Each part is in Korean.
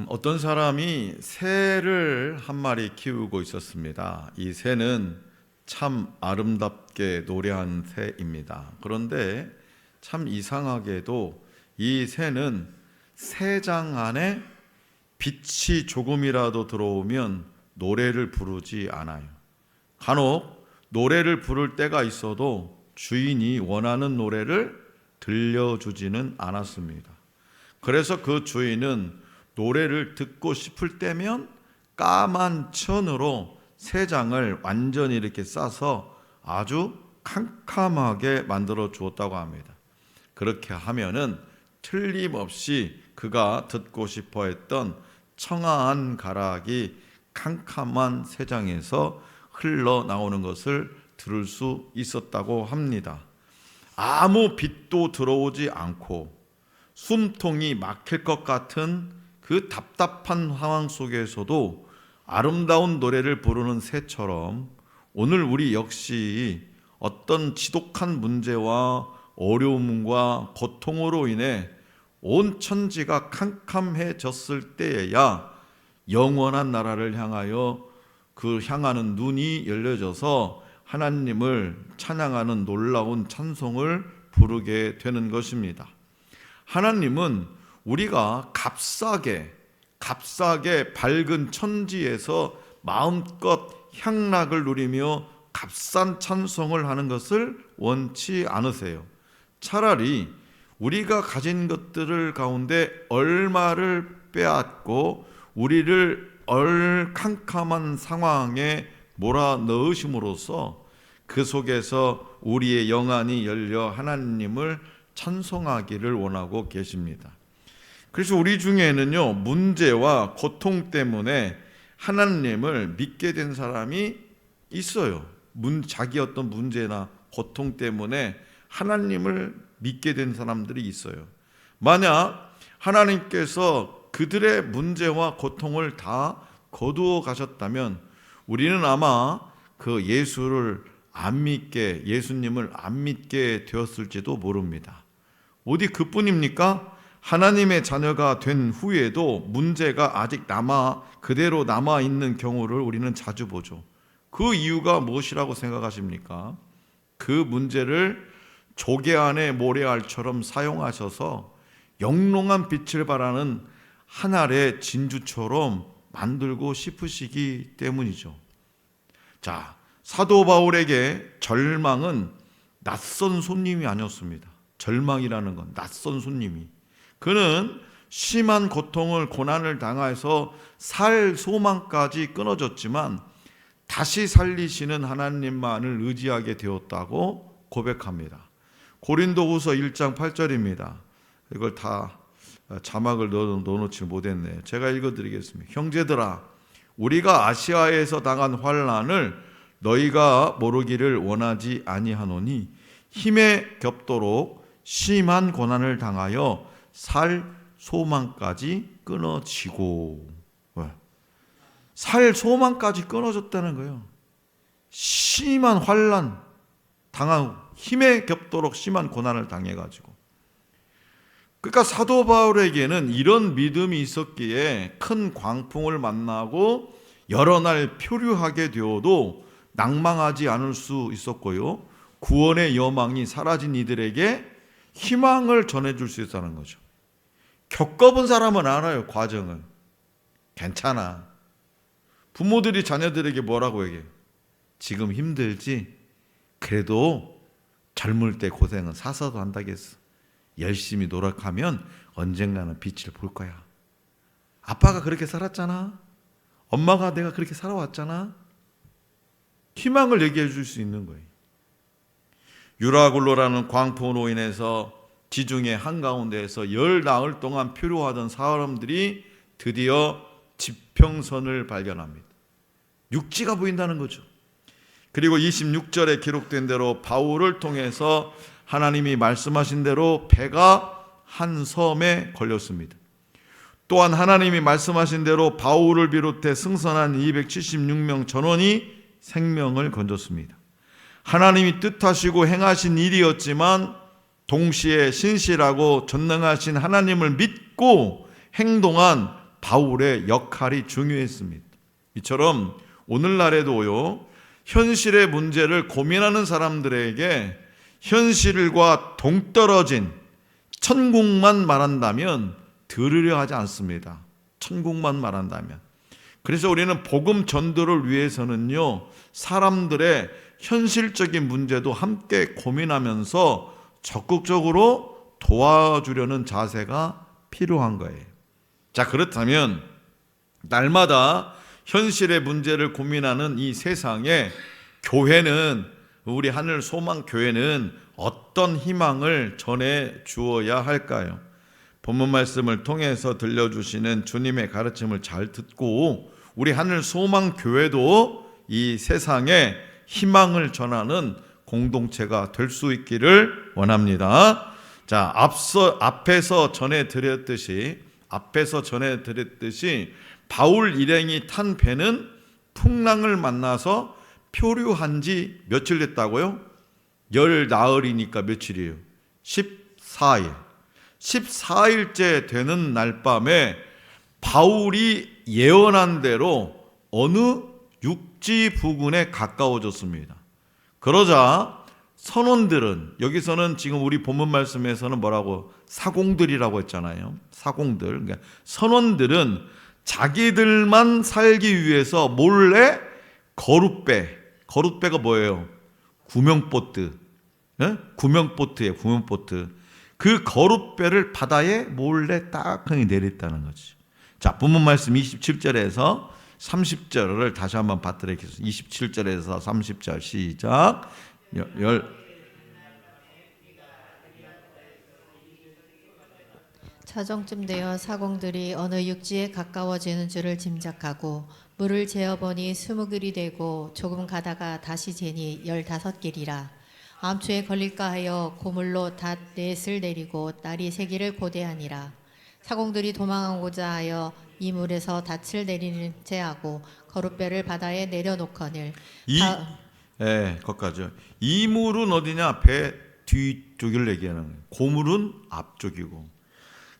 어떤 사람이 새를 한 마리 키우고 있었습니다. 이 새는 참 아름답게 노래한 새입니다. 그런데 참 이상하게도 이 새는 새장 안에 빛이 조금이라도 들어오면 노래를 부르지 않아요. 간혹 노래를 부를 때가 있어도 주인이 원하는 노래를 들려주지는 않았습니다. 그래서 그 주인은 노래를 듣고 싶을 때면 까만 천으로 새장을 완전히 이렇게 싸서 아주 캄캄하게 만들어 주었다고 합니다. 그렇게 하면은 틀림없이 그가 듣고 싶어 했던 청아한 가락이 캄캄한 새장에서 흘러나오는 것을 들을 수 있었다고 합니다. 아무 빛도 들어오지 않고 숨통이 막힐 것 같은 그 답답한 상황 속에서도 아름다운 노래를 부르는 새처럼 오늘 우리 역시 어떤 지독한 문제와 어려움과 고통으로 인해 온 천지가 캄캄해졌을 때에야 영원한 나라를 향하여 그 향하는 눈이 열려져서 하나님을 찬양하는 놀라운 찬송을 부르게 되는 것입니다. 하나님은 우리가 값싸게 밝은 천지에서 마음껏 향락을 누리며 값싼 찬송을 하는 것을 원치 않으세요. 차라리 우리가 가진 것들을 가운데 얼마를 빼앗고 우리를 캄캄한 상황에 몰아넣으심으로써 그 속에서 우리의 영안이 열려 하나님을 찬송하기를 원하고 계십니다. 그래서 우리 중에는요, 문제와 고통 때문에 하나님을 믿게 된 사람이 있어요. 자기 어떤 문제나 고통 때문에 하나님을 믿게 된 사람들이 있어요. 만약 하나님께서 그들의 문제와 고통을 다 거두어 가셨다면 우리는 아마 그 예수님을 안 믿게 되었을지도 모릅니다. 어디 그뿐입니까? 하나님의 자녀가 된 후에도 문제가 아직 그대로 남아있는 경우를 우리는 자주 보죠. 그 이유가 무엇이라고 생각하십니까? 그 문제를 조개 안에 모래알처럼 사용하셔서 영롱한 빛을 발하는 한 알의 진주처럼 만들고 싶으시기 때문이죠. 자, 사도 바울에게 절망은 낯선 손님이 아니었습니다. 절망이라는 건 낯선 손님이. 그는 심한 고통을 고난을 당해서 살 소망까지 끊어졌지만 다시 살리시는 하나님만을 의지하게 되었다고 고백합니다. 고린도후서 1장 8절입니다. 이걸 다 자막을 넣어놓지 못했네요. 제가 읽어드리겠습니다. 형제들아, 우리가 아시아에서 당한 환난을 너희가 모르기를 원하지 아니하노니 힘에 겹도록 심한 고난을 당하여 살 소망까지 끊어지고. 살 소망까지 끊어졌다는 거예요. 심한 환난 당하고 힘에 겹도록 심한 고난을 당해가지고. 그러니까 사도 바울에게는 이런 믿음이 있었기에 큰 광풍을 만나고 여러 날 표류하게 되어도 낭망하지 않을 수 있었고요, 구원의 여망이 사라진 이들에게 희망을 전해줄 수 있다는 거죠. 겪어본 사람은 알아요. 과정을. 괜찮아. 부모들이 자녀들에게 뭐라고 얘기해요? 지금 힘들지? 그래도 젊을 때 고생은 사서도 한다겠어. 열심히 노력하면 언젠가는 빛을 볼 거야. 아빠가 그렇게 살았잖아. 엄마가 내가 그렇게 살아왔잖아. 희망을 얘기해 줄 수 있는 거예요. 유라굴로라는 광풍으로 인해서 지중해 한가운데에서 10나흘 동안 표류하던 사람들이 드디어 지평선을 발견합니다. 육지가 보인다는 거죠. 그리고 26절에 기록된 대로 바울을 통해서 하나님이 말씀하신 대로 배가 한 섬에 걸렸습니다. 또한 하나님이 말씀하신 대로 바울을 비롯해 승선한 276명 전원이 생명을 건졌습니다. 하나님이 뜻하시고 행하신 일이었지만 동시에 신실하고 전능하신 하나님을 믿고 행동한 바울의 역할이 중요했습니다. 이처럼 오늘날에도요, 현실의 문제를 고민하는 사람들에게 현실과 동떨어진 천국만 말한다면 들으려 하지 않습니다. 천국만 말한다면. 그래서 우리는 복음 전도를 위해서는요, 사람들의 현실적인 문제도 함께 고민하면서 적극적으로 도와주려는 자세가 필요한 거예요. 자, 그렇다면 날마다 현실의 문제를 고민하는 이 세상에 교회는, 우리 하늘 소망 교회는 어떤 희망을 전해 주어야 할까요? 본문 말씀을 통해서 들려주시는 주님의 가르침을 잘 듣고 우리 하늘 소망 교회도 이 세상에 희망을 전하는 공동체가 될 수 있기를 원합니다. 자, 앞에서 전해드렸듯이 바울 일행이 탄 배는 풍랑을 만나서 표류한 지 며칠 됐다고요? 열 나흘이니까 며칠이에요? 14일. 14일째 되는 날 밤에 바울이 예언한 대로 어느 육지 부근에 가까워졌습니다. 그러자 선원들은, 여기서는 지금 우리 본문 말씀에서는 뭐라고? 사공들이라고 했잖아요. 사공들. 그러니까 선원들은 자기들만 살기 위해서 몰래 거룻배가 뭐예요? 구명보트. 네? 구명보트예요. 구명보트. 그 거룻배를 바다에 몰래 딱 내렸다는 거지. 자, 본문 말씀 27절에서 30절을 다시 한번 받들겠습니다. 27절에서 30절 시작. 자정쯤 되어 사공들이 어느 육지에 가까워지는 줄을 짐작하고 물을 재어보니 20길이 되고 조금 가다가 다시 재니 15길이라. 암초에 걸릴까 하여 고물로 닷 넷을 내리고 다리 3개를 고대하니라. 사공들이 도망하고자 하여 이 물에서 닻을 내리는 채 하고 거룻배를 바다에 내려놓거늘. 거기까지. 이 물은 어디냐? 배 뒤쪽을 얘기하는 거예요. 고물은 앞쪽이고.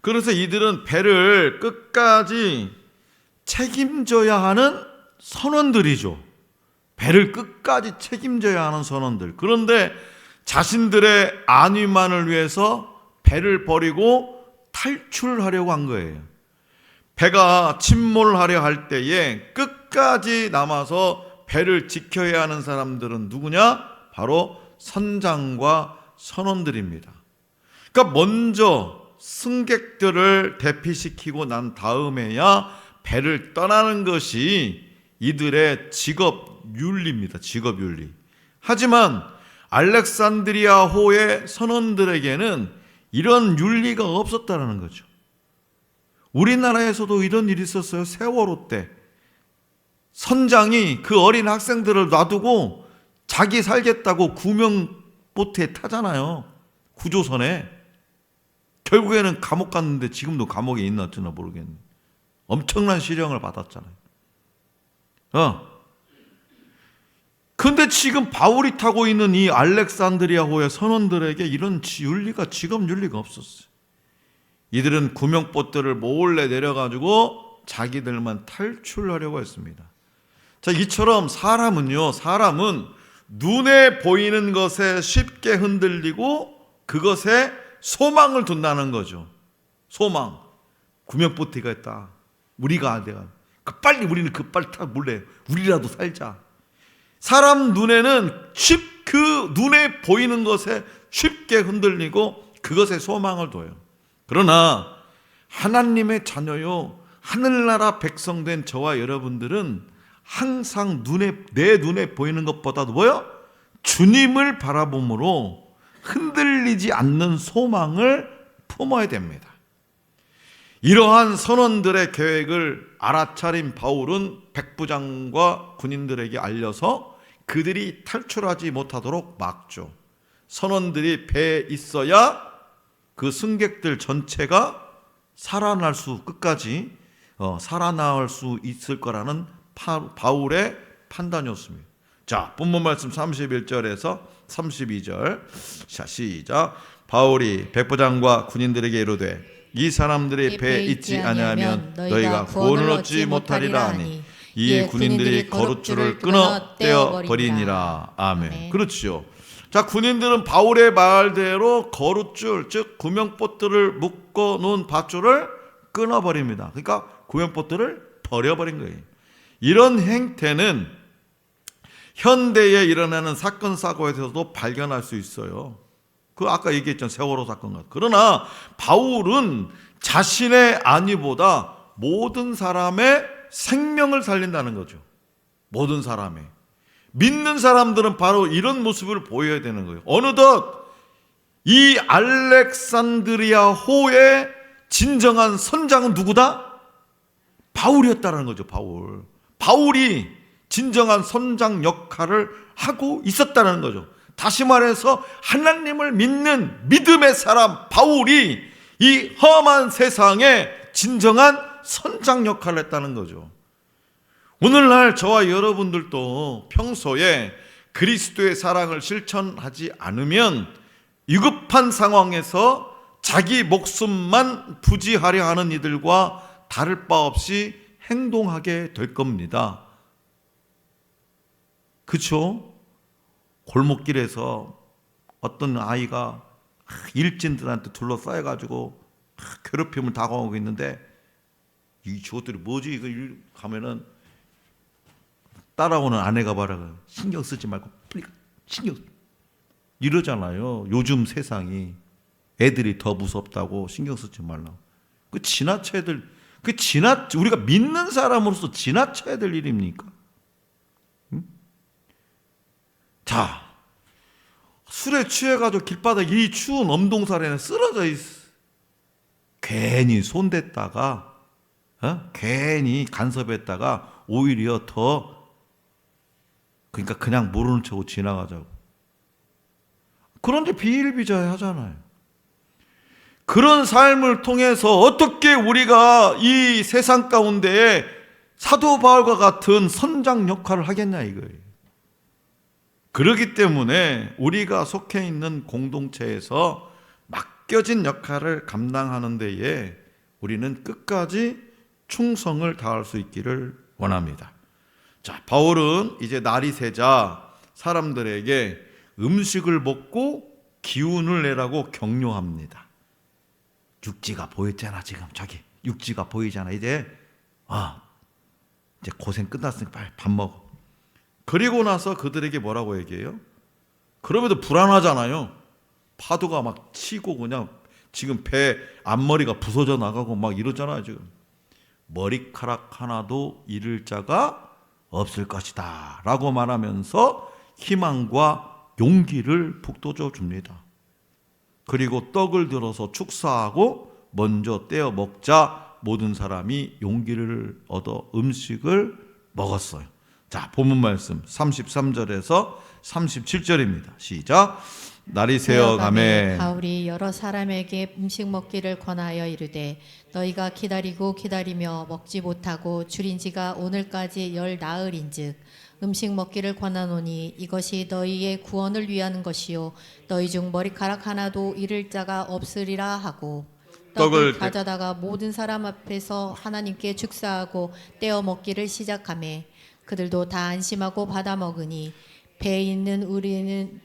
그래서 이들은 배를 끝까지 책임져야 하는 선원들이죠. 배를 끝까지 책임져야 하는 선원들. 그런데 자신들의 안위만을 위해서 배를 버리고 탈출하려고 한 거예요. 배가 침몰하려 할 때에 끝까지 남아서 배를 지켜야 하는 사람들은 누구냐? 바로 선장과 선원들입니다. 그러니까 먼저 승객들을 대피시키고 난 다음에야 배를 떠나는 것이 이들의 직업 윤리입니다. 직업 윤리. 하지만 알렉산드리아호의 선원들에게는 이런 윤리가 없었다는 거죠. 우리나라에서도 이런 일이 있었어요. 세월호 때 선장이 그 어린 학생들을 놔두고 자기 살겠다고 구명보트에 타잖아요. 구조선에. 결국에는 감옥 갔는데 지금도 감옥에 있나 어쩌나 모르겠네. 엄청난 시련을 받았잖아요. 근데 지금 바울이 타고 있는 이 알렉산드리아호의 선원들에게 이런 윤리가, 직업 윤리가 없었어요. 이들은 구명보트를 몰래 내려가지고 자기들만 탈출하려고 했습니다. 자, 이처럼 사람은 눈에 보이는 것에 쉽게 흔들리고 그것에 소망을 둔다는 거죠. 소망. 구명보트가 있다. 우리가 내가 우리는 빨리 타 몰래 우리라도 살자. 사람 눈에는 그 눈에 보이는 것에 쉽게 흔들리고 그것에 소망을 둬요. 그러나 하나님의 자녀요, 하늘나라 백성된 저와 여러분들은 항상 내 눈에 보이는 것보다도 뭐요? 주님을 바라봄으로 흔들리지 않는 소망을 품어야 됩니다. 이러한 선원들의 계획을 알아차린 바울은 백부장과 군인들에게 알려서 그들이 탈출하지 못하도록 막죠. 선원들이 배에 있어야 그 승객들 전체가 끝까지 살아나올 수 있을 거라는 바울의 판단이었습니다. 자, 본문 말씀 31절에서 32절. 자, 시작. 바울이 백부장과 군인들에게 이르되 이 사람들이 배에 있지 아니하면 너희가 구원을 얻지 못하리라 하니 이에 군인들이 거룻줄을 끊어 떼어 버리니라. 아멘. 그렇지요. 자, 군인들은 바울의 말대로 거룻줄, 즉 구명보트를 묶어 놓은 밧줄을 끊어 버립니다. 그러니까 구명보트를 버려 버린 거예요. 이런 행태는 현대에 일어나는 사건 사고에서도 발견할 수 있어요. 그 아까 얘기했던 세월호 사건 같은. 그러나 바울은 자신의 안위보다 모든 사람의 생명을 살린다는 거죠. 모든 사람의. 믿는 사람들은 바로 이런 모습을 보여야 되는 거예요. 어느덧 이 알렉산드리아 호의 진정한 선장은 누구다? 바울이었다는 거죠. 바울이 진정한 선장 역할을 하고 있었다는 거죠. 다시 말해서 하나님을 믿는 믿음의 사람 바울이 이 험한 세상에 진정한 선장 역할을 했다는 거죠. 오늘날 저와 여러분들도 평소에 그리스도의 사랑을 실천하지 않으면 위급한 상황에서 자기 목숨만 부지하려 하는 이들과 다를 바 없이 행동하게 될 겁니다. 그렇죠? 골목길에서 어떤 아이가 일진들한테 둘러싸여가지고 괴롭힘을 당하고 있는데 이 저것들이 뭐지? 이거 가면은 따라오는 아내가 말하고 신경 쓰지 말고 빨리 신경 이러잖아요. 요즘 세상이 애들이 더 무섭다고 신경 쓰지 말라고. 그 지나쳐야 될 우리가 믿는 사람으로서 지나쳐야 될 일입니까? 응? 자, 술에 취해가지고 길바닥 이 추운 엄동살에는 쓰러져 있어. 괜히 손댔다가 괜히 간섭했다가 오히려 더 그러니까 그냥 모르는 척하고 지나가자고. 그런데 비일비재하잖아요. 그런 삶을 통해서 어떻게 우리가 이 세상 가운데에 사도 바울과 같은 선장 역할을 하겠냐 이거예요. 그렇기 때문에 우리가 속해 있는 공동체에서 맡겨진 역할을 감당하는 데에 우리는 끝까지 충성을 다할 수 있기를 원합니다. 자, 바울은 이제 날이 새자 사람들에게 음식을 먹고 기운을 내라고 격려합니다. 육지가 보였잖아. 지금 저기 육지가 보이잖아. 이제 고생 끝났으니까 빨리 밥 먹어. 그리고 나서 그들에게 뭐라고 얘기해요? 그럼에도 불안하잖아요. 파도가 막 치고 그냥 지금 배 앞머리가 부서져 나가고 막 이러잖아요. 지금 머리카락 하나도 잃을 자가 없을 것이다 라고 말하면서 희망과 용기를 북돋워 줍니다. 그리고 떡을 들어서 축사하고 먼저 떼어 먹자 모든 사람이 용기를 얻어 음식을 먹었어요. 자, 본문 말씀 33절에서 37절입니다. 시작. 날이 새어가매 바울이 여러 사람에게 음식 먹기를 권하여 이르되 너희가 기다리고 기다리며 먹지 못하고 줄인 지가 오늘까지 열 나흘인즉 음식 먹기를 권하노니 이것이 너희의 구원을 위하는 것이요 너희 중 머리카락 하나도 잃을 자가 없으리라 하고 떡을 가져다가 모든 사람 앞에서 하나님께 축사하고 떼어 먹기를 시작하매 그들도 다 안심하고 받아 먹으니 배에 있는 우리는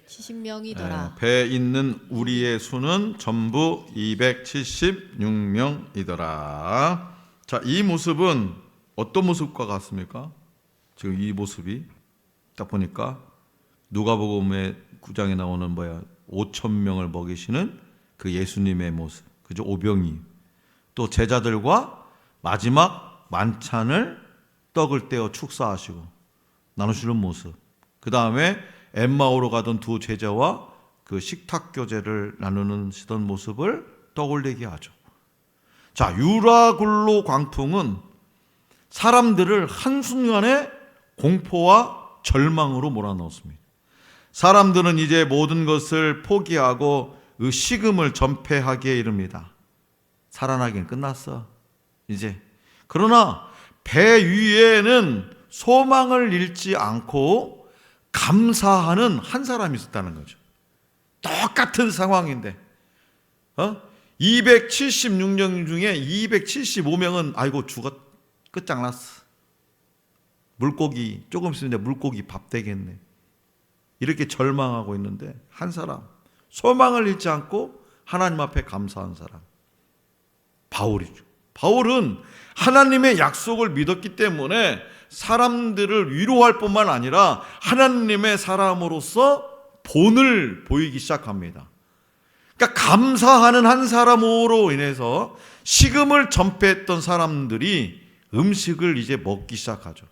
70명이더라. 배에 있는 우리의 수는 전부 276명이더라. 자, 이 모습은 어떤 모습과 같습니까? 지금 이 모습이 딱 보니까 누가복음의 9장에 나오는 5,000명을 먹이시는 그 예수님의 모습, 그죠? 오병이 또 제자들과 마지막 만찬을 떡을 떼어 축사하시고 나누시는 모습. 그 다음에 엠마오로 가던 두 제자와 그 식탁 교제를 나누는 시던 모습을 떠올리게 하죠. 자, 유라굴로 광풍은 사람들을 한순간에 공포와 절망으로 몰아넣었습니다. 사람들은 이제 모든 것을 포기하고 그 식음을 전폐하기에 이릅니다. 살아나긴 끝났어 이제. 그러나 배 위에는 소망을 잃지 않고 감사하는 한 사람이 있었다는 거죠. 똑같은 상황인데 276명 중에 275명은 아이고 끝장났어. 물고기 조금 있으면 물고기 밥 되겠네. 이렇게 절망하고 있는데 한 사람, 소망을 잃지 않고 하나님 앞에 감사한 사람, 바울이죠. 바울은 하나님의 약속을 믿었기 때문에 사람들을 위로할 뿐만 아니라 하나님의 사람으로서 본을 보이기 시작합니다. 그러니까 감사하는 한 사람으로 인해서 식음을 전폐했던 사람들이 음식을 이제 먹기 시작하죠.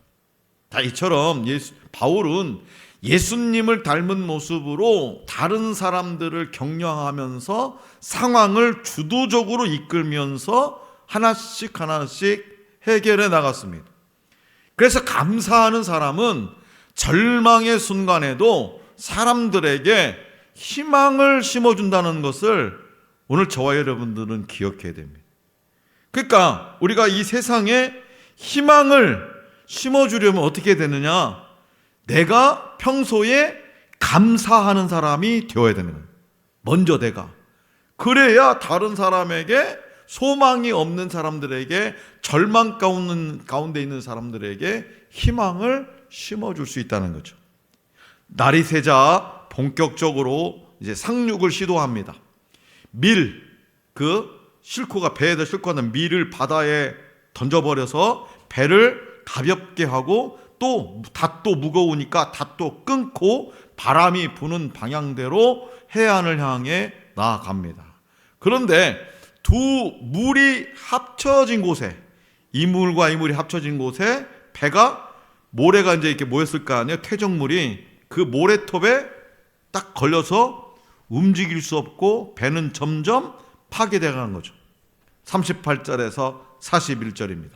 다 이처럼 바울은 예수님을 닮은 모습으로 다른 사람들을 격려하면서 상황을 주도적으로 이끌면서 하나씩 해결해 나갔습니다. 그래서 감사하는 사람은 절망의 순간에도 사람들에게 희망을 심어준다는 것을 오늘 저와 여러분들은 기억해야 됩니다. 그러니까 우리가 이 세상에 희망을 심어주려면 어떻게 되느냐? 내가 평소에 감사하는 사람이 되어야 되는 거예요. 먼저 내가. 그래야 다른 사람에게, 소망이 없는 사람들에게, 절망 가운데 있는 사람들에게 희망을 심어줄 수 있다는 거죠. 날이 새자 본격적으로 이제 상륙을 시도합니다. 싣고가 배에다 싣고 가는 밀을 바다에 던져버려서 배를 가볍게 하고 또 닷도 무거우니까 닷도 끊고 바람이 부는 방향대로 해안을 향해 나아갑니다. 그런데 두 물이 합쳐진 곳에, 이 물과 이 물이 합쳐진 곳에 모래가 이제 이렇게 모였을 거 아니에요. 퇴적물이 그 모래톱에 딱 걸려서 움직일 수 없고 배는 점점 파괴되어 가는 거죠. 38절에서 41절입니다.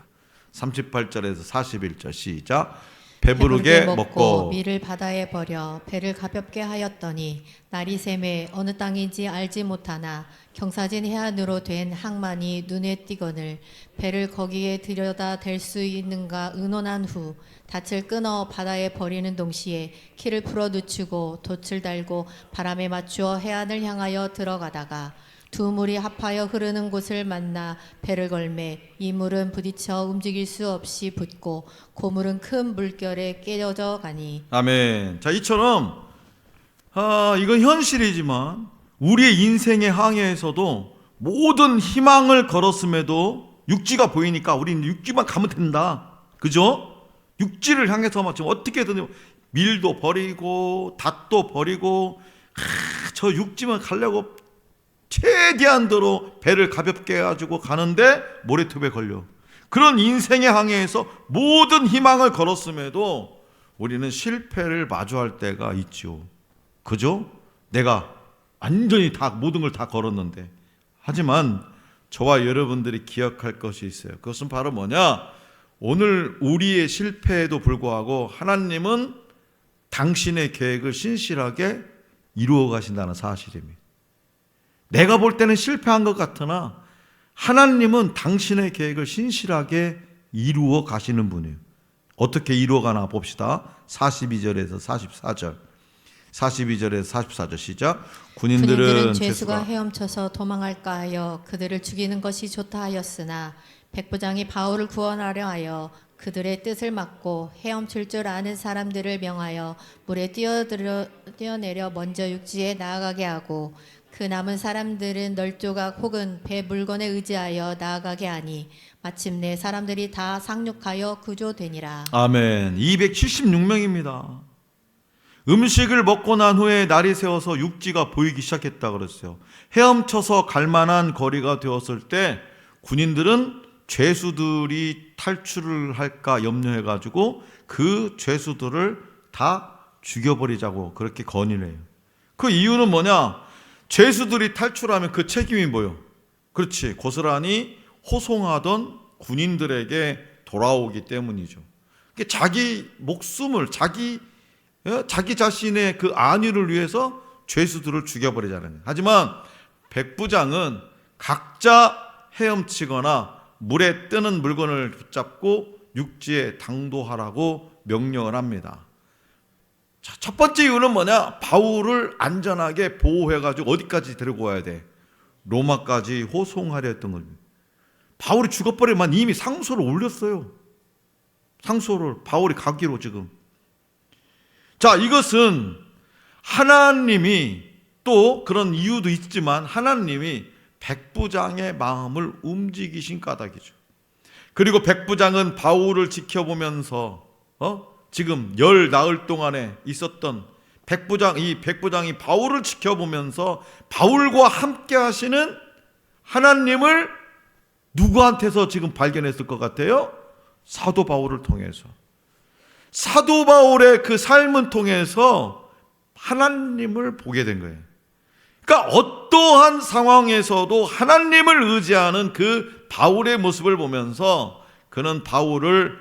38절에서 41절 시작. 배부르게 먹고 밀을 바다에 버려 배를 가볍게 하였더니 날이 새매 어느 땅인지 알지 못하나 경사진 해안으로 된 항만이 눈에 띄거늘 배를 거기에 들여다 댈 수 있는가 의논한 후 닻을 끊어 바다에 버리는 동시에 키를 풀어 늦추고 돛을 달고 바람에 맞추어 해안을 향하여 들어가다가 두 물이 합하여 흐르는 곳을 만나 배를 걸매 이 물은 부딪혀 움직일 수 없이 붙고 고물은 큰 물결에 깨져 가니. 아멘. 자, 이처럼 이건 현실이지만 우리의 인생의 항해에서도 모든 희망을 걸었음에도 육지가 보이니까 우리는 육지만 가면 된다. 그죠? 육지를 향해서 지금 어떻게든 밀도 버리고 닷도 버리고 저 육지만 가려고 최대한대로 배를 가볍게 해가지고 가는데 모래톱에 걸려. 그런 인생의 항해에서 모든 희망을 걸었음에도 우리는 실패를 마주할 때가 있죠. 그죠? 내가 완전히 다 모든 걸 다 걸었는데. 하지만 저와 여러분들이 기억할 것이 있어요. 그것은 바로 뭐냐? 오늘 우리의 실패에도 불구하고 하나님은 당신의 계획을 신실하게 이루어 가신다는 사실입니다. 내가 볼 때는 실패한 것 같으나 하나님은 당신의 계획을 신실하게 이루어 가시는 분이에요. 어떻게 이루어 가나 봅시다. 42절에서 44절. 42절에서 44절 시작. 군인들은 죄수가 헤엄쳐서 도망할까 하여 그들을 죽이는 것이 좋다 하였으나 백부장이 바울을 구원하려 하여 그들의 뜻을 막고 헤엄칠 줄 아는 사람들을 명하여 물에 뛰어내려 먼저 육지에 나아가게 하고 그 남은 사람들은 널조각 혹은 배 물건에 의지하여 나아가게 하니 마침내 사람들이 다 상륙하여 구조되니라. 아멘. 276명입니다. 음식을 먹고 난 후에 날이 새어서 육지가 보이기 시작했다 그랬어요. 헤엄쳐서 갈 만한 거리가 되었을 때 군인들은 죄수들이 탈출을 할까 염려해가지고 그 죄수들을 다 죽여버리자고 그렇게 건의를 해요. 그 이유는 뭐냐? 죄수들이 탈출하면 그 책임이 뭐요? 그렇지, 고스란히 호송하던 군인들에게 돌아오기 때문이죠. 자기 목숨을 자기 자신의 그 안위를 위해서 죄수들을 죽여버리자는 거예요. 하지만 백부장은 각자 헤엄치거나 물에 뜨는 물건을 붙잡고 육지에 당도하라고 명령을 합니다. 자, 첫 번째 이유는 뭐냐? 바울을 안전하게 보호해가지고 어디까지 데리고 와야 돼? 로마까지 호송하려 했던 겁니다. 바울이 죽어버리면 이미 상소를 올렸어요. 상소를 바울이 가기로 지금. 자, 이것은 하나님이, 또 그런 이유도 있지만 하나님이 백부장의 마음을 움직이신 까닭이죠. 그리고 백부장은 바울을 지켜보면서 지금 열 나흘 동안에 있었던 이 백부장이 바울을 지켜보면서 바울과 함께 하시는 하나님을 누구한테서 지금 발견했을 것 같아요? 사도 바울을 통해서. 사도 바울의 그 삶을 통해서 하나님을 보게 된 거예요. 그러니까 어떠한 상황에서도 하나님을 의지하는 그 바울의 모습을 보면서 그는 바울을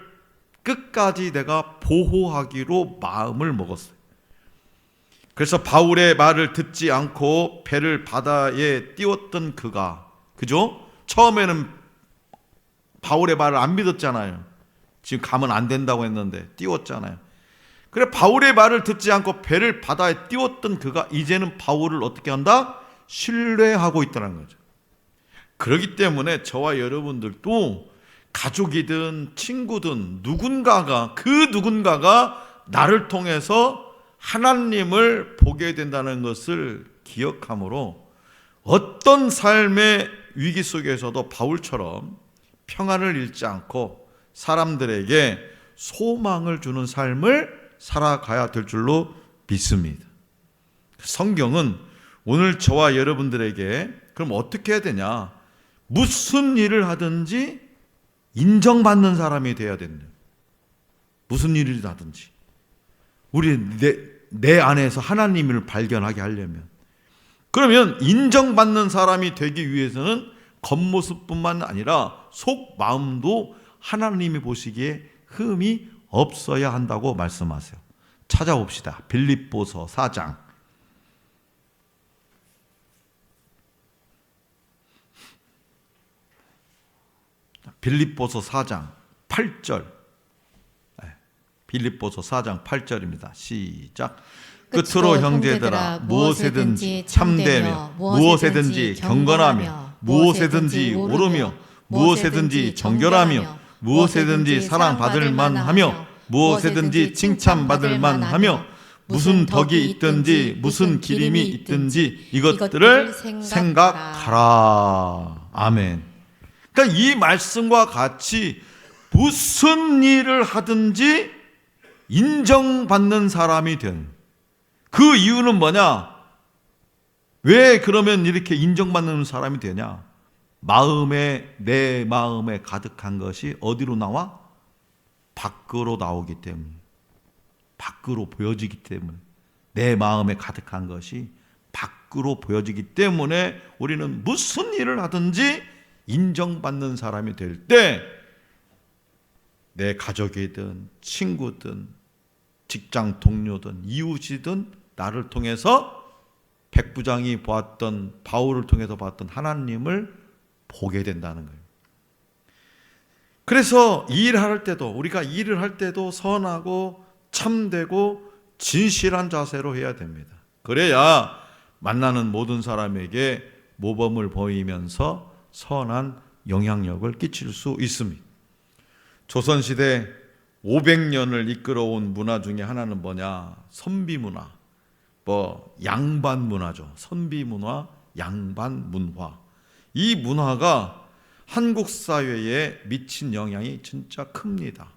끝까지 내가 보호하기로 마음을 먹었어요. 그래서 바울의 말을 듣지 않고 배를 바다에 띄웠던 그가, 그죠? 처음에는 바울의 말을 안 믿었잖아요. 지금 가면 안 된다고 했는데 띄웠잖아요. 그래, 바울의 말을 듣지 않고 배를 바다에 띄웠던 그가 이제는 바울을 어떻게 한다? 신뢰하고 있다는 거죠. 그렇기 때문에 저와 여러분들도 가족이든 친구든 누군가가 나를 통해서 하나님을 보게 된다는 것을 기억함으로 어떤 삶의 위기 속에서도 바울처럼 평안을 잃지 않고 사람들에게 소망을 주는 삶을 살아가야 될 줄로 믿습니다. 성경은 오늘 저와 여러분들에게 그럼 어떻게 해야 되냐? 무슨 일을 하든지 인정받는 사람이 되어야 된다. 무슨 일을 하든지 우리 내 안에서 하나님을 발견하게 하려면, 그러면 인정받는 사람이 되기 위해서는 겉모습뿐만 아니라 속 마음도 하나님이 보시기에 흠이 없어야 한다고 말씀하세요. 찾아봅시다. 빌립보서 4장. 빌립보서 4장 8절. 빌립보서 4장 8절입니다. 시작. 끝으로 형제들아, 무엇에든지 참되며 무엇에든지 경건하며 무엇에든지 옳으며 무엇에든지 정결하며 무엇에든지 사랑받을 만하며 무엇에든지 칭찬받을 만하며 무슨 덕이 있든지 무슨 기림이 있든지 이것들을 생각하라. 아멘. 그러니까 이 말씀과 같이 무슨 일을 하든지 인정받는 사람이 된, 그 이유는 뭐냐? 왜 그러면 이렇게 인정받는 사람이 되냐? 내 마음에 가득한 것이 어디로 나와? 밖으로 나오기 때문에, 밖으로 보여지기 때문에, 내 마음에 가득한 것이 밖으로 보여지기 때문에 우리는 무슨 일을 하든지 인정받는 사람이 될 때 내 가족이든 친구든 직장 동료든 이웃이든 나를 통해서 백부장이 보았던, 바울을 통해서 봤던 하나님을 보게 된다는 거예요. 그래서 우리가 일을 할 때도 선하고 참되고 진실한 자세로 해야 됩니다. 그래야 만나는 모든 사람에게 모범을 보이면서 선한 영향력을 끼칠 수 있습니다. 조선시대 500년을 이끌어온 문화 중에 하나는 뭐냐? 선비문화, 양반문화죠. 선비문화, 양반문화. 이 문화가 한국 사회에 미친 영향이 진짜 큽니다.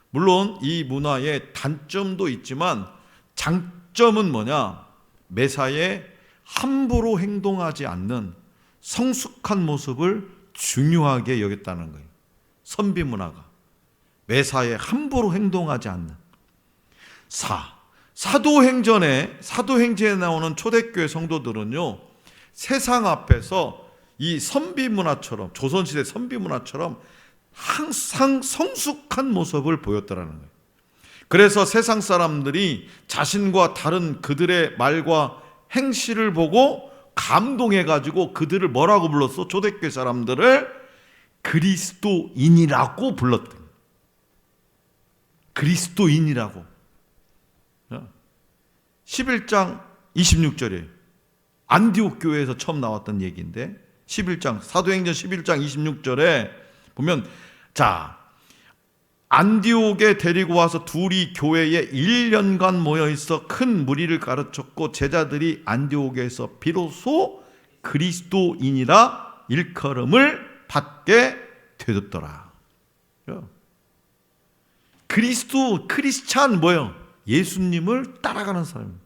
물론 이 문화의 단점도 있지만 장점은 뭐냐? 매사에 함부로 행동하지 않는 성숙한 모습을 중요하게 여겼다는 거예요. 선비문화가 매사에 함부로 행동하지 않는. 사도행전에 나오는 초대교회 성도들은요, 세상 앞에서 이 선비문화처럼, 조선시대 선비문화처럼 항상 성숙한 모습을 보였다라는 거예요. 그래서 세상 사람들이 자신과 다른 그들의 말과 행실을 보고 감동해가지고 그들을 뭐라고 불렀어? 초대교회 사람들을 그리스도인이라고 불렀대. 그리스도인이라고. 11장 26절이에요. 안디옥 교회에서 처음 나왔던 얘기인데 11장, 사도행전 11장 26절에 보면, 자, 안디옥에 데리고 와서 둘이 교회에 1년간 모여 있어 큰 무리를 가르쳤고 제자들이 안디옥에서 비로소 그리스도인이라 일컬음을 받게 되었더라. 크리스찬 뭐예요? 예수님을 따라가는 사람.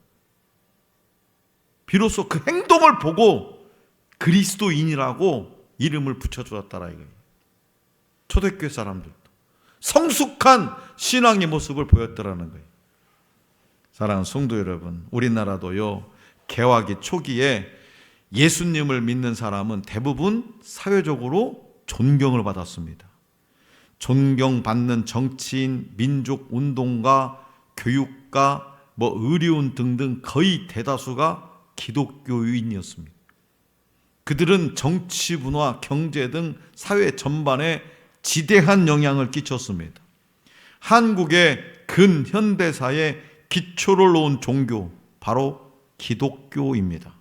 비로소 그 행동을 보고 그리스도인이라고 이름을 붙여주었다라 이거예요. 초대교회 사람들도 성숙한 신앙의 모습을 보였더라는 거예요. 사랑하는 성도 여러분, 우리나라도요, 개화기 초기에 예수님을 믿는 사람은 대부분 사회적으로 존경을 받았습니다. 존경받는 정치인, 민족운동가, 교육가, 의료인 등등 거의 대다수가 기독교인이었습니다. 그들은 정치, 문화, 경제 등 사회 전반에 지대한 영향을 끼쳤습니다. 한국의 근현대사의 기초를 놓은 종교, 바로 기독교입니다.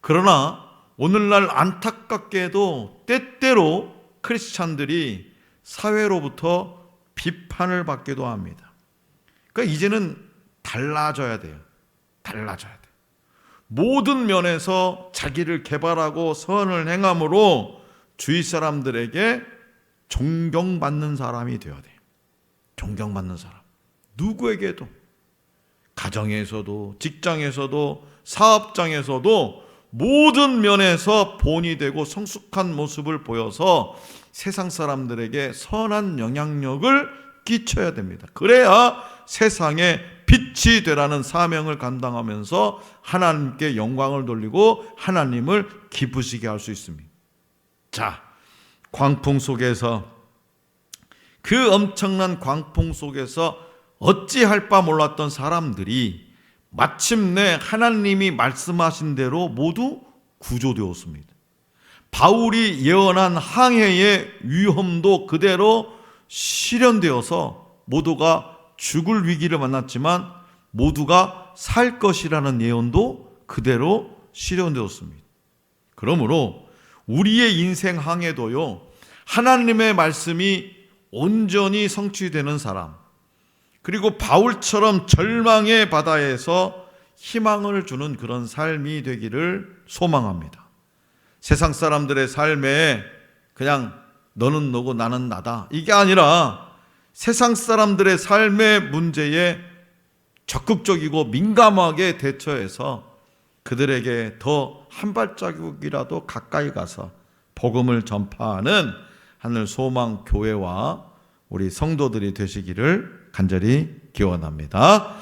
그러나 오늘날 안타깝게도 때때로 크리스찬들이 사회로부터 비판을 받기도 합니다. 그러니까 이제는 달라져야 돼요. 달라져야 돼요. 모든 면에서 자기를 개발하고 선을 행함으로 주위 사람들에게 존경받는 사람이 되어야 돼요. 존경받는 사람. 누구에게도, 가정에서도, 직장에서도, 사업장에서도 모든 면에서 본이 되고 성숙한 모습을 보여서 세상 사람들에게 선한 영향력을 끼쳐야 됩니다. 그래야 세상에 빛이 되라는 사명을 감당하면서 하나님께 영광을 돌리고 하나님을 기쁘시게 할 수 있습니다. 자, 광풍 속에서, 그 엄청난 광풍 속에서 어찌할 바 몰랐던 사람들이 마침내 하나님이 말씀하신 대로 모두 구조되었습니다. 바울이 예언한 항해의 위험도 그대로 실현되어서 모두가 죽을 위기를 만났지만 모두가 살 것이라는 예언도 그대로 실현되었습니다. 그러므로 우리의 인생 항해도요, 하나님의 말씀이 온전히 성취되는 사람, 그리고 바울처럼 절망의 바다에서 희망을 주는 그런 삶이 되기를 소망합니다. 세상 사람들의 삶에 그냥 너는 너고 나는 나다, 이게 아니라 세상 사람들의 삶의 문제에 적극적이고 민감하게 대처해서 그들에게 더 한 발자국이라도 가까이 가서 복음을 전파하는 하늘 소망 교회와 우리 성도들이 되시기를 간절히 기원합니다.